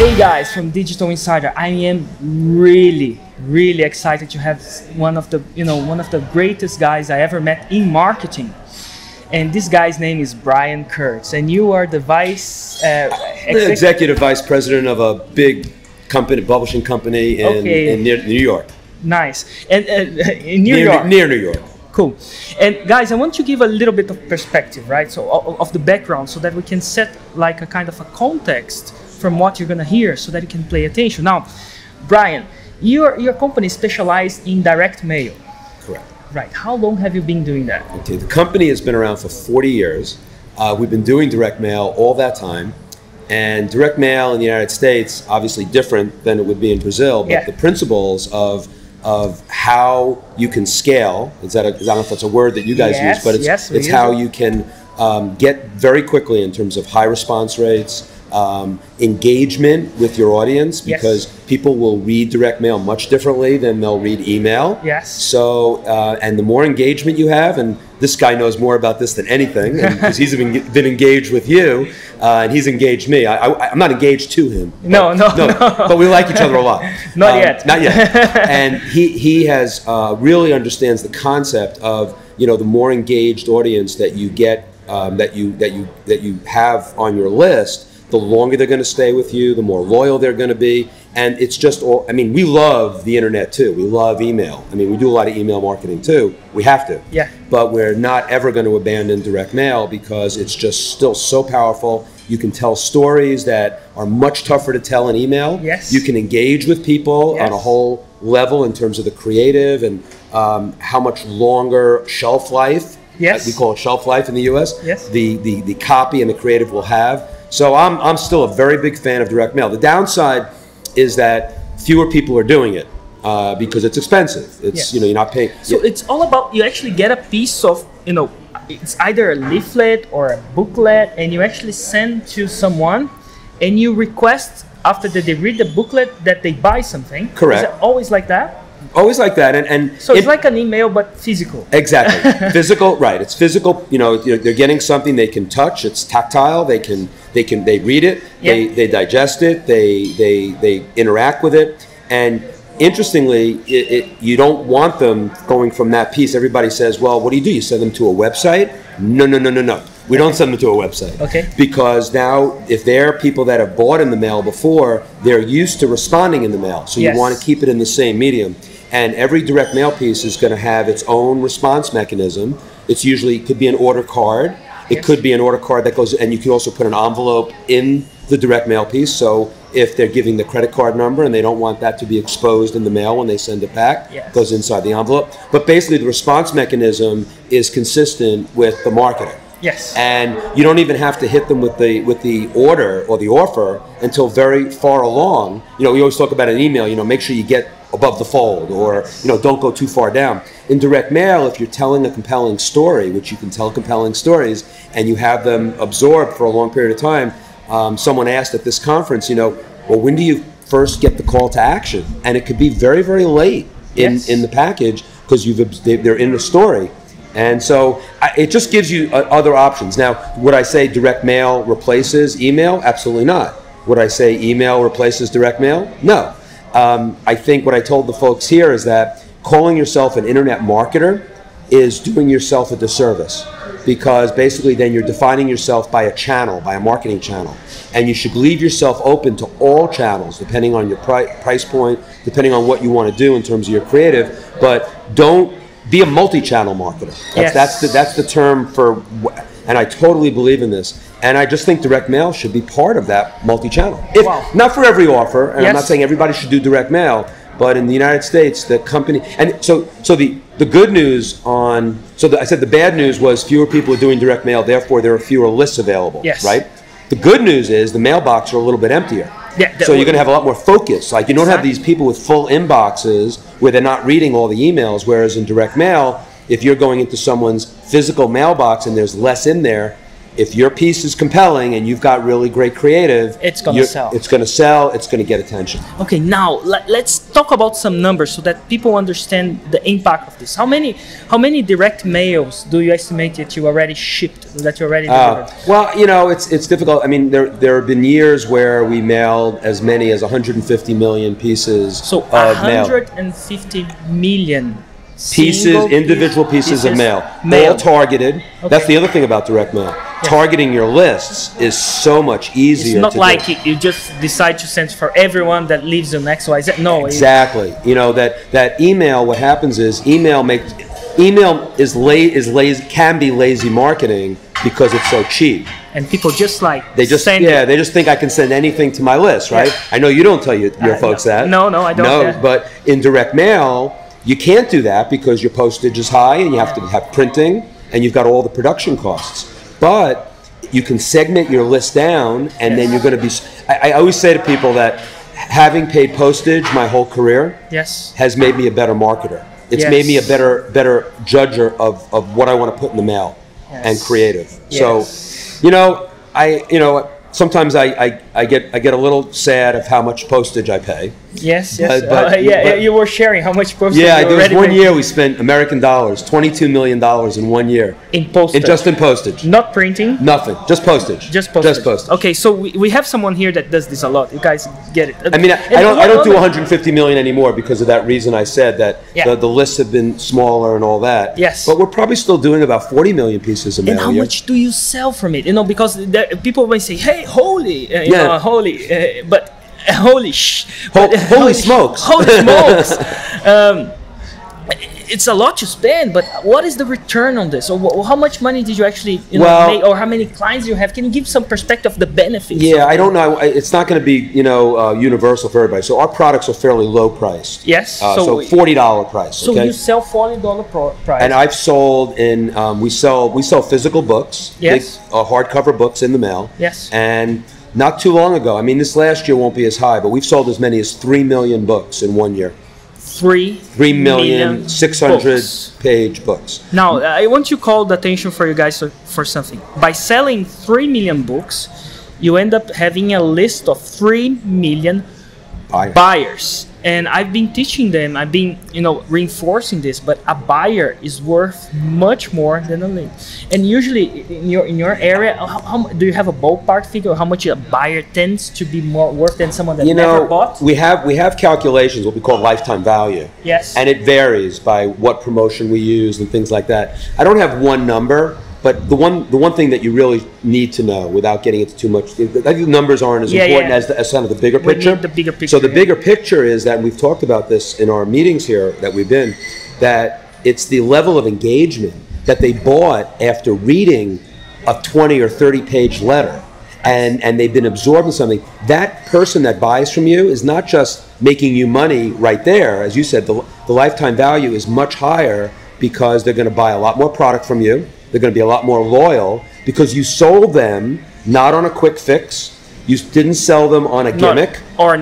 Hey guys, from Digital Insider. I am really excited to have one of the greatest guys I ever met in marketing. And this guy's name is Bryan Kurtz, and you are the executive vice president of a big company, publishing company in New York. Nice. And in near New York. Cool. And guys, I want to give a little bit of perspective, right? So of the background, so that we can set like a kind of a context from what you're gonna hear, so that you can pay attention. Now, Bryan, your company is specialized in direct mail. Correct. Right. How long have you been doing that? Okay, the company has been around for 40 years. We've been doing direct mail all that time. And direct mail in the United States, obviously different than it would be in Brazil, but the principles of how you can scale, I don't know if that's a word that you guys use, but it's how you can get very quickly in terms of high response rates, engagement with your audience, because people will read direct mail much differently than they'll read email. Yes. So, and the more engagement you have, and this guy knows more about this than anything, because he's been engaged with you, and he's engaged me. I'm not engaged to him. No. But we like each other a lot. Not yet. Not yet. And he has really understands the concept of, the more engaged audience that you get, that you have on your list, the longer they're going to stay with you, the more loyal they're going to be. And it's just all, we love the internet too. We love email. We do a lot of email marketing too. We have to. Yeah. But we're not ever going to abandon direct mail, because it's just still so powerful. You can tell stories that are much tougher to tell in email. Yes. You can engage with people on a whole level in terms of the creative and how much longer shelf life. Yes. We call it shelf life in the US. Yes. The copy and the creative will have. So I'm still a very big fan of direct mail. The downside is that fewer people are doing it because it's expensive. It's you're not paying. So it's all about, you actually get a piece of, it's either a leaflet or a booklet, and you actually send to someone, and you request after that they read the booklet that they buy something. Correct. Is it always like that? Always like that, and so it's like an email but physical. Exactly, physical, right? It's physical. They're getting something they can touch. It's tactile. They read it. They digest it. They interact with it. And interestingly, you don't want them going from that piece. Everybody says, "Well, what do? You send them to a website?" No. We don't send them to a website. Okay. Because now, if they're people that have bought in the mail before, they're used to responding in the mail. So you want to keep it in the same medium. And every direct mail piece is going to have its own response mechanism. It could be an order card. It could be an order card that goes, and you can also put an envelope in the direct mail piece. So if they're giving the credit card number and they don't want that to be exposed in the mail when they send it back, it goes inside the envelope. But basically, the response mechanism is consistent with the marketer. Yes. And you don't even have to hit them with the order or the offer until very far along. We always talk about an email, make sure you get above the fold, or don't go too far down. In direct mail, if you're telling a compelling story, which you can tell compelling stories, and you have them absorbed for a long period of time, someone asked at this conference, well, when do you first get the call to action? And it could be very, very late in the package, because they're in the story. And so it just gives you other options. Now, would I say direct mail replaces email? Absolutely not. Would I say email replaces direct mail? No. I think what I told the folks here is that calling yourself an internet marketer is doing yourself a disservice, because basically then you're defining yourself by a channel, by a marketing channel. And you should leave yourself open to all channels, depending on your price point, depending on what you want to do in terms of your creative, but don't be a multi-channel marketer. That's the term for, and I totally believe in this. And I just think direct mail should be part of that multi-channel. Not for every offer, and I'm not saying everybody should do direct mail, but in the United States, the company, and so the good news I said the bad news was fewer people are doing direct mail, therefore there are fewer lists available, right? The good news is the mailbox are a little bit emptier. So you're going to have a lot more focus. Like, you don't have these people with full inboxes where they're not reading all the emails, whereas in direct mail, if you're going into someone's physical mailbox and there's less in there, if your piece is compelling and you've got really great creative, it's going to sell. It's going to sell. It's going to get attention. Okay, now let's talk about some numbers so that people understand the impact of this. How many direct mails do you estimate that you already shipped, that you already delivered? Well, you know, it's difficult. I mean, there have been years where we mailed as many as 150 million pieces of mail. 150 million individual pieces of mail, all targeted. Okay. That's the other thing about direct mail. Yes. Targeting your lists is so much easier. It's not like you just decide to send for everyone that lives in XYZ. No, exactly. You know that email. What happens is email is lazy, can be lazy marketing because it's so cheap. And people just they just think I can send anything to my list, right? Yeah. I know you don't tell your folks that. No, I don't. No, but in direct mail, you can't do that because your postage is high and you have to have printing and you've got all the production costs. But you can segment your list down and then you're going to be... I always say to people that having paid postage my whole career has made me a better marketer. It's made me a better judger of what I want to put in the mail and creative. So, sometimes I get a little sad of how much postage I pay. Yes. But you were sharing how much postage. Yeah, there was one year we spent American dollars, $22 million in 1 year. In postage. Just in postage. Not printing. Nothing. Just postage. Just postage. Okay, so we have someone here that does this a lot. You guys get it. I mean, I don't do 150 million anymore because of that reason I said that the lists have been smaller and all that. Yes. But we're probably still doing about 40 million pieces of mail. And how much do you sell from it? Because people may say, "Hey, holy smokes! It's a lot to spend, but what is the return on this? Or how much money did you actually make, or how many clients you have? Can you give some perspective of the benefits? Yeah, I don't know. It's not going to be universal for everybody. So our products are fairly low priced. Yes. So $40 price. So you sell $40 price. And I've sold we sell physical books. Yes. Big, hardcover books in the mail. Yes. And not too long ago, I mean, this last year won't be as high, but we've sold as many as 3 million books in 1 year. 3 million 600 page books. Now, I want to call the attention for you guys for something. By selling 3 million books, you end up having a list of 3 million buyers. And I've been teaching them, I've been reinforcing this, but a buyer is worth much more than a link. And usually in your area, how do you have a ballpark figure how much a buyer tends to be more worth than someone that never bought? We have calculations, what we call lifetime value. Yes. And it varies by what promotion we use and things like that. I don't have one number. But the one thing that you really need to know, without getting into too much, I think the numbers aren't as important as kind of the bigger picture. The bigger picture. So the bigger picture is that, and we've talked about this in our meetings here that we've been, that it's the level of engagement that they bought after reading a 20 or 30 page letter, and they've been absorbed in something. That person that buys from you is not just making you money right there. As you said, the lifetime value is much higher because they're going to buy a lot more product from you. They're going to be a lot more loyal because you sold them not on a quick fix. You didn't sell them on a gimmick. Or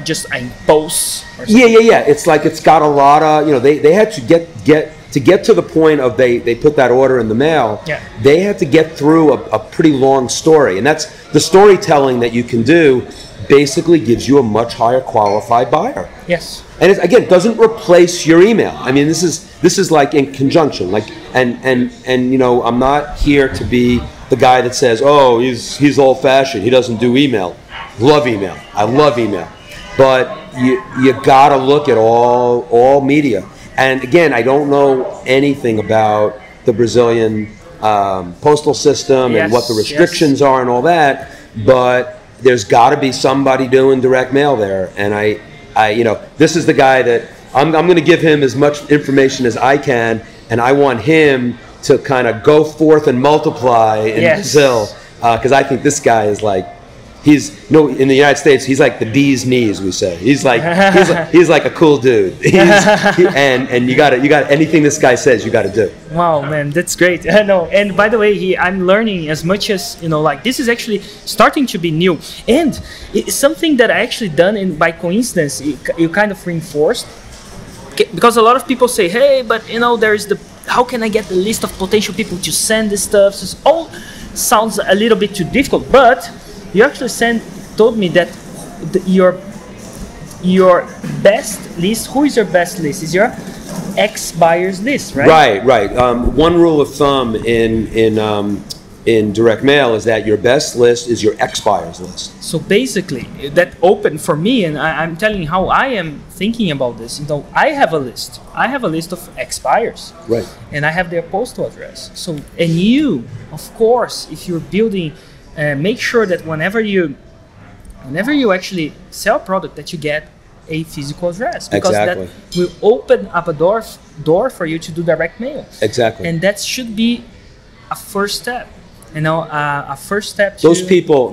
just a post. Yeah. It's like it's got a lot of, they had to get to the point of they put that order in the mail. Yeah. They had to get through a pretty long story. And that's the storytelling that you can do basically gives you a much higher qualified buyer. Yes. And it doesn't replace your email. I mean, this is like in conjunction. Like, and I'm not here to be the guy that says, oh, he's old-fashioned. He doesn't do email. Love email. I love email. But you gotta look at all media. And again, I don't know anything about the Brazilian postal system and what the restrictions are and all that. But there's got to be somebody doing direct mail there, and I this is the guy that I'm going to give him as much information as I can, and I want him to kind of go forth and multiply in Brazil, because I think this guy is like, in the United States, he's like the bee's knees, we say. He's like a cool dude. And you got anything this guy says, you got to do. Wow, man, that's great. No, and by the way, I'm learning as much as this is actually starting to be new, and it's something that I actually done by coincidence. You kind of reinforced, because a lot of people say, hey, but there's how can I get the list of potential people to send this stuff? So sounds a little bit too difficult, but you actually told me that your best list, who is your best list? Is your ex-buyers list, right? Right. One rule of thumb in direct mail is that your best list is your ex-buyers list. So basically, that opened for me, and I'm telling you how I am thinking about this. You know, I have a list. I have a list of ex-buyers. Right. And I have their postal address. So, and you, of course, if you're building, make sure that whenever you actually sell a product, that you get a physical address, because exactly. that will open up a door for you to do direct mail. Exactly. And that should be a first step. You know, a first step. Those people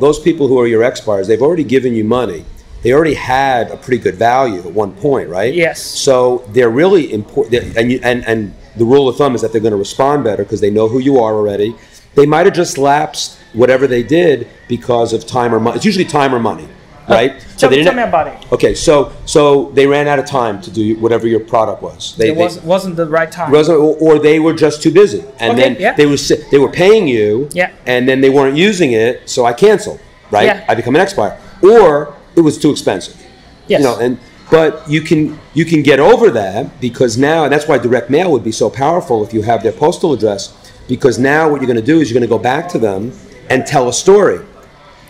who are your ex-buyers, they've already given you money. They already had a pretty good value at one point, right? Yes. So they're really important, and the rule of thumb is that they're going to respond better because they know who you are already. They might have just lapsed whatever they did because of time or money. It's usually time or money, right? Tell me about it. Okay, so they ran out of time to do whatever your product was. Wasn't the right time. Or they were just too busy, and then they were paying you, and then they weren't using it, so I canceled, right? Yeah. I become an ex-buyer, or it was too expensive. Yes. You know, but you can get over that, because now, and that's why direct mail would be so powerful if you have their postal address, because now what you're going to do is you're going to go back to them and tell a story.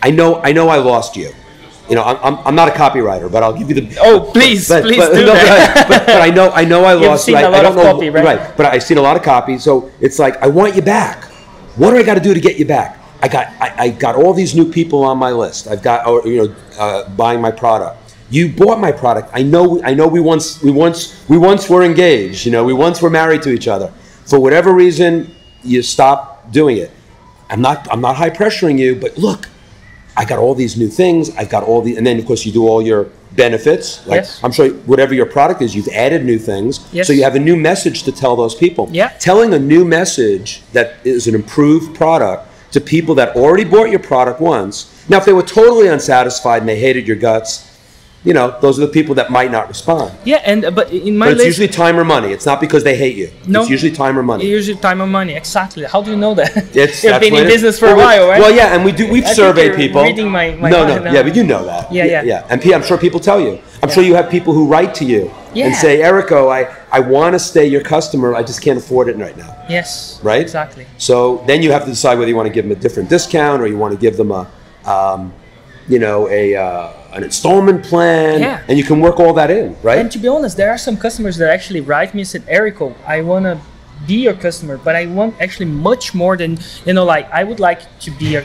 I know I lost you. You know, I'm not a copywriter, but I'll give you the. Oh, please do that. But I know I lost you. You've seen a lot of copy, right? Right, but I've seen a lot of copy, so it's like, I want you back. What do I got to do to get you back? I got all these new people on my list. I've got buying my product. You bought my product. I know we once were engaged. You know, we once were married to each other. For whatever reason, you stopped doing it. I'm not high pressuring you, but look, I got all these new things. I've got all the, and then of course you do all your benefits. Like, yes. I'm sure whatever your product is, you've added new things. Yes. So you have a new message to tell those people. Yeah. Telling a new message that is an improved product to people that already bought your product once. Now, if they were totally unsatisfied and they hated your guts, you know, those are the people that might not respond. Yeah, but in my list, it's usually time or money. It's not because they hate you. No, it's usually time or money. Usually time or money. Exactly. How do you know that? You've been in business for a while, right? Well, yeah, and we've surveyed people. Reading my yeah, but you know that. Yeah. And I'm sure people tell you. I'm sure you have people who write to you and say, Erico, I want to stay your customer. I just can't afford it right now. Yes. Right. Exactly. So then you have to decide whether you want to give them a different discount or you want to give them an installment plan, and you can work all that in, right? And to be honest, there are some customers that actually write me and said, Erico, I want to be your customer, but I want actually much more than, like, I would like to be a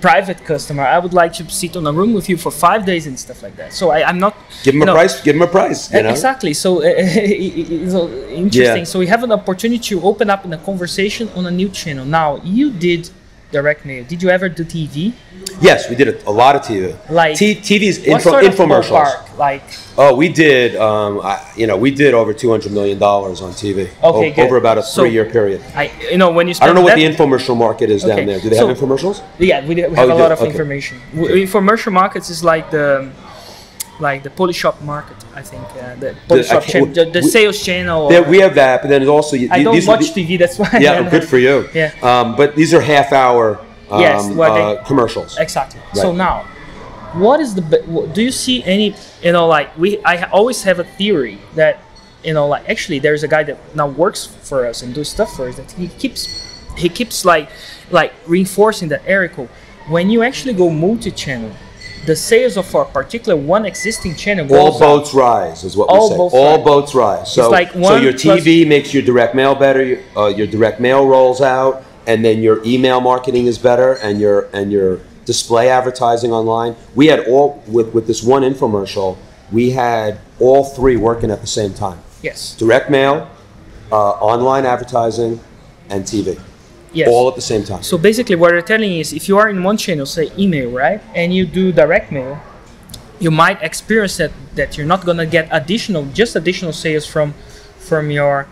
private customer. I would like to sit on a room with you for 5 days and stuff like that. So I'm not... Give them a price, give them a price. You know? Exactly. So it's interesting. Yeah. So we have an opportunity to open up in a conversation on a new channel. Now, you did direct mail. Did you ever do TV? Yes, we did a lot of TV. Like TV's sort of infomercials. Like, we did, we did over $200 million on TV. Okay, over about a 3-year period. When you I don't know what the infomercial market is down there. Do they have infomercials? Yeah, we have a lot of information. Infomercial markets is like the Poly Shop market, I think. The Poly Shop channel, the sales channel. We have that, but then there's also... I don't watch TV, that's why. Yeah, good for you. Yeah. But these are half-hour commercials. Exactly. Right. So now, what is do you see any, I always have a theory that, actually there's a guy that now works for us and does stuff for us, that he keeps like reinforcing that, Erico, when you actually go multi-channel, the sales of a particular one existing channel goes all boats rise, is what we say. All boats rise. So, so your TV makes your direct mail better. Your direct mail rolls out, and then your email marketing is better, and your display advertising online. We had all with this one infomercial. We had all three working at the same time. Yes. Direct mail, online advertising, and TV. Yes. All at the same time. So basically what you're telling is, if you are in one channel, say email, right, and you do direct mail, you might experience that you're not going to get additional sales from your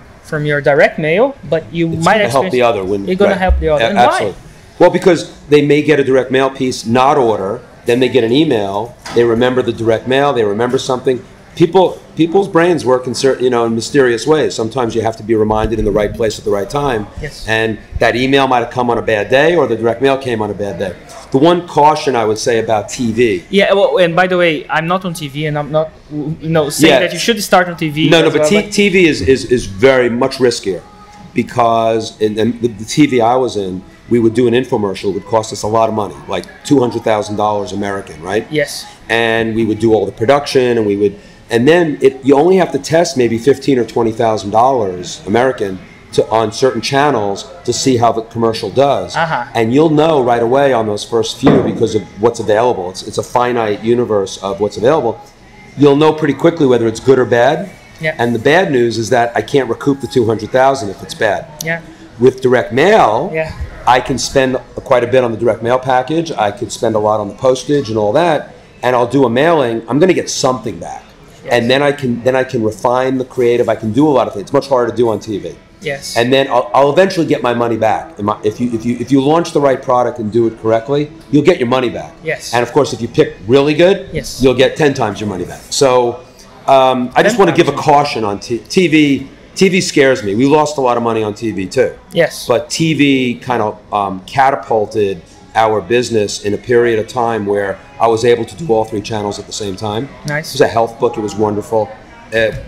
direct mail, but you might help the other. You're going to help the other. And absolutely. Why? Well, because they may get a direct mail piece, not order, then they get an email, they remember the direct mail, they remember something. people's brains work in certain, in mysterious ways. Sometimes you have to be reminded in the right place at the right time. Yes. And that email might have come on a bad day, or the direct mail came on a bad day. The one caution I would say about TV. Yeah, well, and by the way, I'm not on TV, and I'm not, saying that you should start on TV. No, but TV is very much riskier, because in the TV I was in, we would do an infomercial. It would cost us a lot of money, like $200,000 American, right? Yes. And we would do all the production, and then you only have to test maybe $15,000 or $20,000 American on certain channels to see how the commercial does. And you'll know right away on those first few, because of what's available. It's a finite universe of what's available. You'll know pretty quickly whether it's good or bad. Yeah. And the bad news is that I can't recoup the $200,000 if it's bad. Yeah. With direct mail, yeah, I can spend quite a bit on the direct mail package. I could spend a lot on the postage and all that, and I'll do a mailing. I'm going to get something back. Yes. And then I can refine the creative. I can do a lot of things. It's much harder to do on TV. Yes. And then I'll eventually get my money back. If you launch the right product and do it correctly, you'll get your money back. Yes. And of course, if you pick really good, yes, you'll get 10 times your money back. So I just want to give a caution on TV. TV scares me. We lost a lot of money on TV too. Yes. But TV kind of catapulted our business in a period of time where I was able to do all three channels at the same time. Nice. It was a health book. It was wonderful.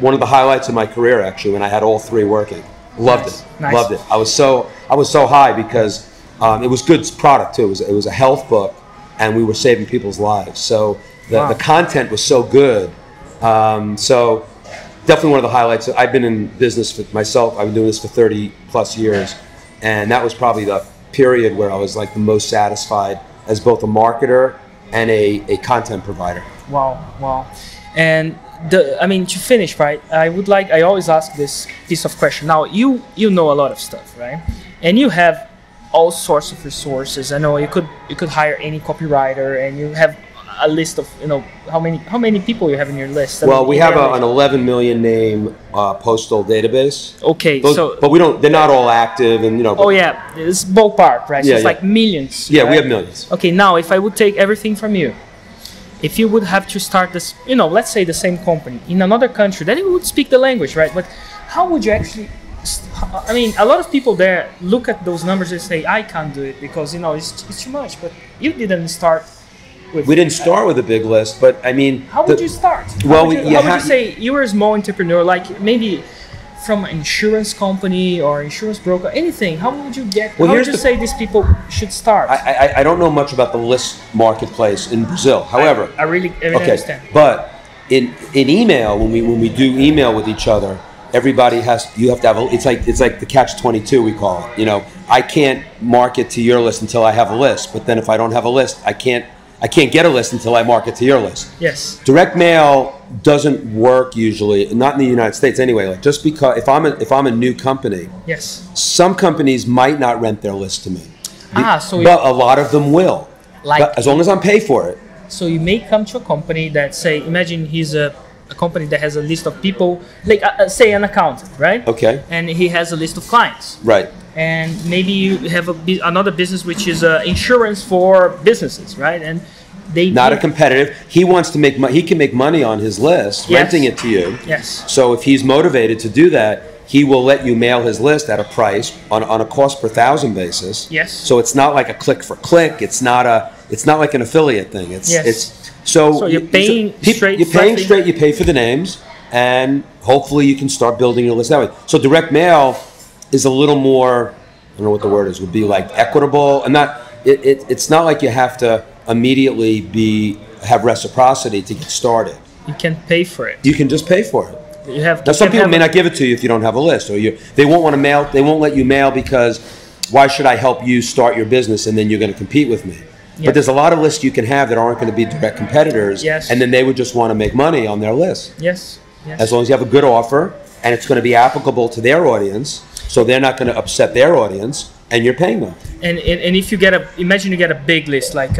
One of the highlights of my career, actually, when I had all three working. Loved it. Nice. Loved it. I was so high because it was good product too. It was a health book, and we were saving people's lives. So the content was so good. So definitely one of the highlights. I've been in business for myself. I've been doing this for 30 plus years, and that was probably the period where I was like the most satisfied as both a marketer and a content provider. Wow. And to finish, right? I always ask this piece of question. Now, you know a lot of stuff, right? And you have all sorts of resources. I know you could hire any copywriter, and you have a list of how many people you have in your list. Well, we have an 11 million name postal database. Okay, but we don't. They're not all active, and Oh yeah, it's ballpark, right? So it's like millions. Yeah, right? We have millions. Okay, now if I would take everything from you, if you would have to start this, let's say the same company in another country, then you would speak the language, right? But how would you actually? A lot of people there look at those numbers and say, "I can't do it because it's too much." But you didn't start. We didn't start with a big list, but how would you start? How would you say you were a small entrepreneur, like maybe from an insurance company or insurance broker, anything? How would you get? How would you say these people should start? I don't know much about the list marketplace in Brazil. However, I really understand. But in email, when we do email with each other, everybody you have to have it's like the catch-22 we call it. I can't market to your list until I have a list, but then if I don't have a list, I can't get a list until I market to your list. Yes. Direct mail doesn't work usually, not in the United States anyway. Like just because if I'm a new company, yes, some companies might not rent their list to me. But a lot of them will. But as long as I'm paid for it. So you may come to a company that imagine he's a company that has a list of people, like say an accountant, right? Okay. And he has a list of clients. Right. And maybe you have another business which is insurance for businesses, right? And not a competitive. He wants to make money. He can make money on his list, renting it to you. Yes. So if he's motivated to do that, he will let you mail his list at a price on a cost per thousand basis. Yes. So it's not like a click for click. It's not like an affiliate thing. So you're paying straight. You're paying straight. You pay for the names, and hopefully you can start building your list that way. So direct mail is a little more, I don't know what the word is, would be like equitable, and it's not like you have to immediately have reciprocity to get started. You can pay for it. You can just pay for it. Now some people may not give it to you if you don't have a list, or they won't want to mail. They won't let you mail because why should I help you start your business and then you're going to compete with me? Yep. But there's a lot of lists you can have that aren't going to be direct competitors, and then they would just want to make money on their list. Yes. As long as you have a good offer and it's going to be applicable to their audience, so they're not going to upset their audience, and you're paying them. And if you imagine you get a big list, like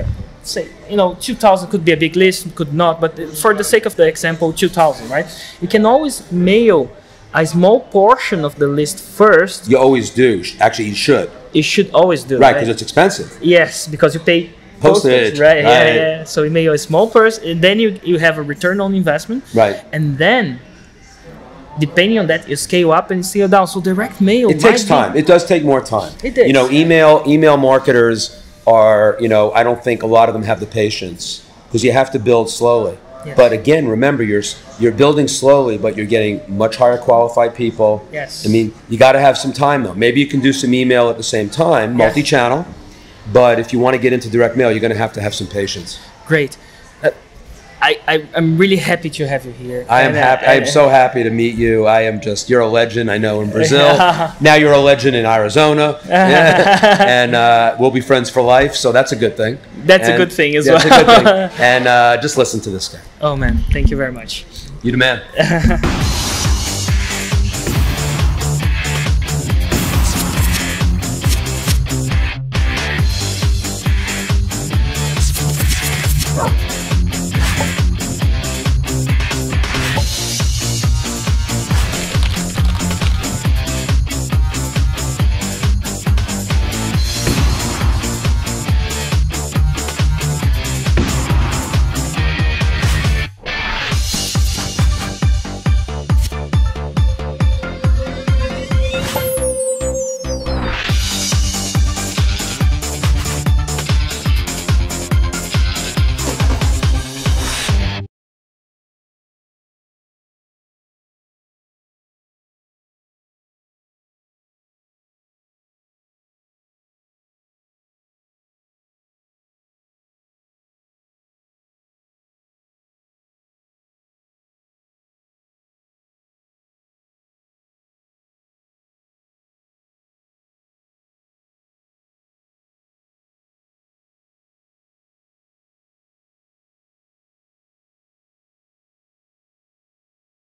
say 2,000 could be a big list, could not, but for the sake of the example, 2,000, right? You can always mail a small portion of the list first. You always do. Actually, you should. You should always do. Right, because it's expensive. Yes, because you pay Postage, right? Yeah. So email a small person, and then you have a return on investment, right? And then, depending on that, you scale up and scale down. So direct mail. It takes time. It does take more time. It does. You know, email marketers are, you know, I don't think a lot of them have the patience because you have to build slowly. Yes. But again, remember, you're building slowly, but you're getting much higher qualified people. Yes. I mean, you got to have some time though. Maybe you can do some email at the same time, multi-channel. But if you want to get into direct mail, you're going to have some patience. Great. I'm really happy to have you here. I am happy. I am so happy to meet you. You're a legend. I know in Brazil. Now you're a legend in Arizona, and we'll be friends for life. So that's a good thing. That's a good thing as well. That's a good thing. And just listen to this guy. Oh man, thank you very much. You the man.